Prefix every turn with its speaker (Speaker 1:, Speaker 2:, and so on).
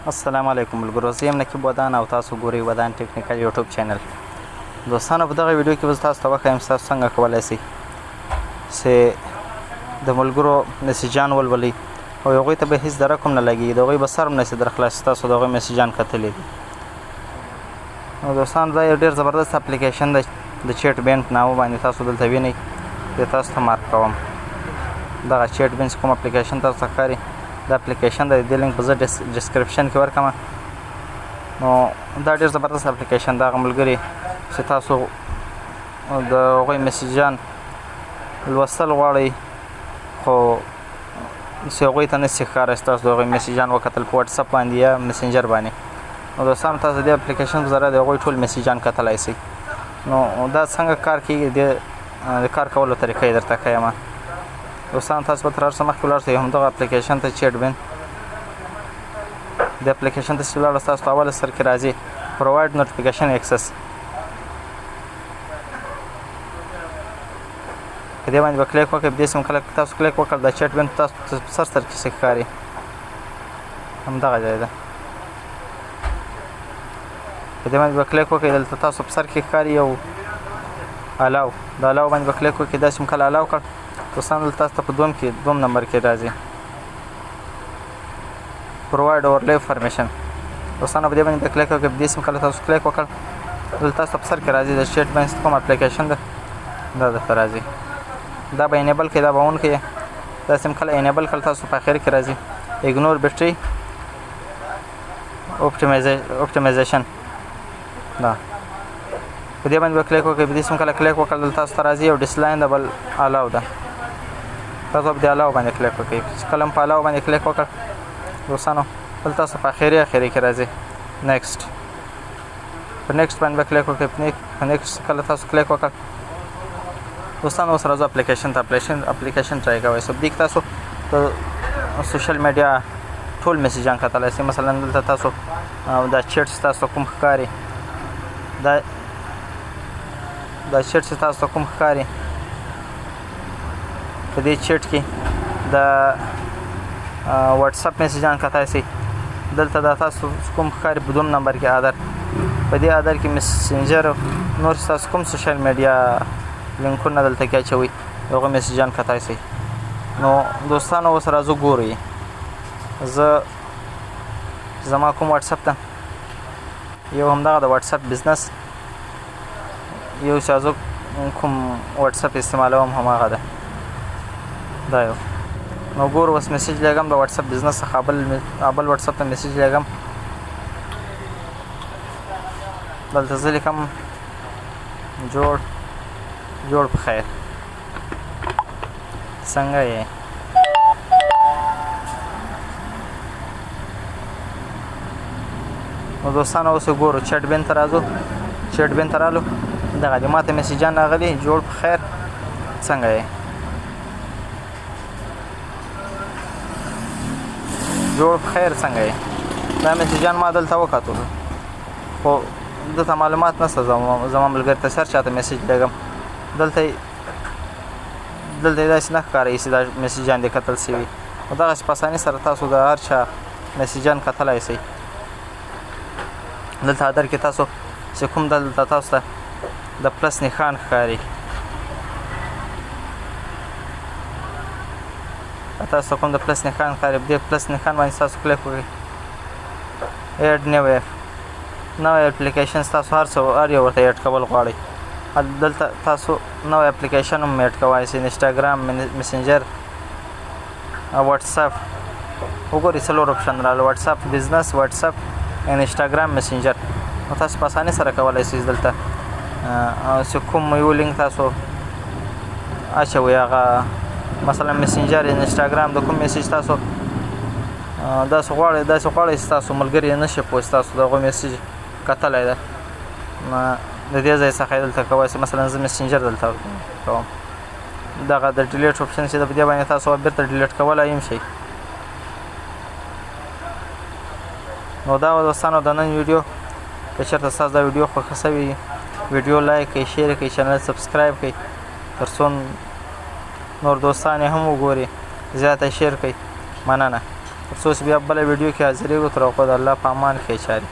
Speaker 1: السلام علیکم ملګرو، زه یم نقیب ودان او تاسو ګورئ ودان ټیکنیکل یوټیوب چینل. دوستانو، په دغه ویډیو کې به تاسو ته وښیم تاسو څنګه کولی شئ چې د ملګرو میسیجان ولولئ او هغوی ته به هېڅ د رقم نه لګېږي، د هغوی به سر هم نشي در خلاص، تاسو د هغوی میسیجان کتلی دي. نو دوستانو، دا یو ډېر زبردست اپلیکیشن دی د چیټ بینټ نامه باندې تاسو دلته وینئ. زه تاسو ته مارک کوم دغه چیټ بینټ کوم اپلیکیشن تاسو ته ښکاري. دا اپلیکیشن د دې لینک به زه ډسکرپشن کې ورکړم. نو دا ډېر زبردست اپلیکیشن د هغه ملګري چې تاسو د هغوی میسیجان لوستل غواړئ خو چې هغوی ته نشي ښکاره چې تاسو د هغوی میسیجان وکتل په واټساپ باندې یا میسنجر باندې. نو دوستانو، تاسو د دې اپلیکیشن په ذریعه د هغوی ټول میسیجان کتلی شئ. نو دا څنګه کار کیږي، د کار کولو طریقه یې درته ښیم. دوستان، تاسو به تر هر څه مخکې ولاړ شئ همدغه اپلیکیشن ته چیټ بین د اپلیکیشن ته چې ولاړ تاسو ته اوله سر کې راځي پرووایډ نوټیفیکیشن ایکسس. په دې باندې به کلیک وکړئ. په دې سم کله تاسو کلیک وکړ دا چیټ بین تاسو ته سر کې څه ښکاري، همدغه ځای ده. په دې باندې به کلیک وکړئ. دلته تاسو په سر کې ښکاري یو الاو، د الاو باندې به کلیک وکړئ. داسې کله الاو کړ دوستان، دلته تاسو ته په دوم نمبر کې راځي پرووایډ اورلی فرمیشن. دوستانو، په دې باندې به کلیک وکړئ. په دې سم کله تاسو کلیک وکړ دلته تاسو ته په سر کې راځي د چیټ بین کوم اپلیکیشن ده دا درته راځي. دا به انیبل کړئ، دا به اون کړئ. دا سم کله انیبل کړل تاسو په اخر کې راځي اګنور بیټري اپټیمایزیشن. دا په دې باندې به کلیک وکړئ. په دې سم کله کلیک وکړل دلته تاسو ته راځي یو ډسلاین د بل الاو ده. تاسو په دې الاو باندې کلیک وکړئ. کله هم په الاو باندې کلیک وکړ دوستانو دلته تاسو په اخري کې راځي نیکسټ. په نیکسټ باندې به کلیک وکړئ. په نیکسټ کله تاسو کلیک وکړ دوستانو اوس راځو اپلیکیشن ته. اپلیکیشن ټرای کوئ. سو دې کې تاسو د سوشل میډیا ټول میسیجان کتلی شئ. مثلا دلته تاسو دا چیټ چې تاسو کوم ښکاري دا چیټ چې تاسو کوم ښکاري په دې چیټ کې د واټساپ میسیجان کتلی شئ. دلته دا تاسو کوم ښکاري په دوم نمبر کې ادر، په دې ادر کې ميسينجر نور تاسو کوم سوشل میډیا لینکونه دلته کې اچوئ هغه میسیجان کتلی شئ. نو دوستانو، اوس راځو ګورئ زه زما کوم واټساپ ته یو همدغه د واټساپ بزنس یو چې زه کوم واټساپ استعمالوم هماغه ده دا یو. نو ګور اوس میسیج لګم د واټساپ بزنس څخه بل واټساپ ته میسیج لګم. دلته زه لیکم جوړ په خیر، څنګه یې؟ نو دوستانو، اوس ګورو چیټ بین ته راځو. چیټ بین ته رالو، دغه دې ماته میسیجان راغلي جوړ په خیر، څنګه یې؟ جوړ په خیر، څنګه یې؟ دا میسیجان ما دلته وکتل خو دلته معلومات نشته. زما ملګري ته سر چاته میسیج لګم دلته یې داسې نه ښکاري چې دا میسیجان دې کتل شوي. نو دغسې په اساني سره تاسو د هر چا میسیجان کتلی شئ. دلته ادر کې تاسو چې کوم دلته تاسو ته د پلس نښان ښکاري، تاسو ته کوم د پلس نښان ښکاري، په دې پلس نښان باندې تاسو کلیک وکړئ. ایډ نوی اپلیکیشن تاسو هر یو ورته ایډ کول غواړئ. دلته تاسو نوی اپلیکیشن هم ایډ کولی شئ. انسټاګرام، میسنجر، واټساپ. وګورئ څلور اپشن راغله: واټساپ بزنس، واټساپ، انسټاګرام، میسنجر. نو تاسو په اسانۍ سره کولی شئ دلته چې کوم یو لینک تاسو اچوئ هغه مثلا میسنجر، انسټاګرام د کوم میسیج تاسو داسې غواړئ چې تاسو ملګري نشي پوه چې تاسو د هغوی میسیج کتلی ده. د دې ځای څخه یې دلته کولی شئ. مثلا زه میسنجر دلته کوم. دغه د ډیلیټ اپشن چې ده په دې باندې تاسو بیرته ډیلیټ کولی هم شئ. نو دا دوستانو د نن ویډیو که چېرته ستاسو دا ویډیو خوښه شوې ویډیو لایک کړئ، شیر کړئ، چینل سبسکرایب کړئ تر څو نور دوستان یې هم وګوري. زیاته شیر کړئ. مننه. تر څو چې بیا بله ویډیو کې حاضرېږو تر هغو د الله په امان کې چاري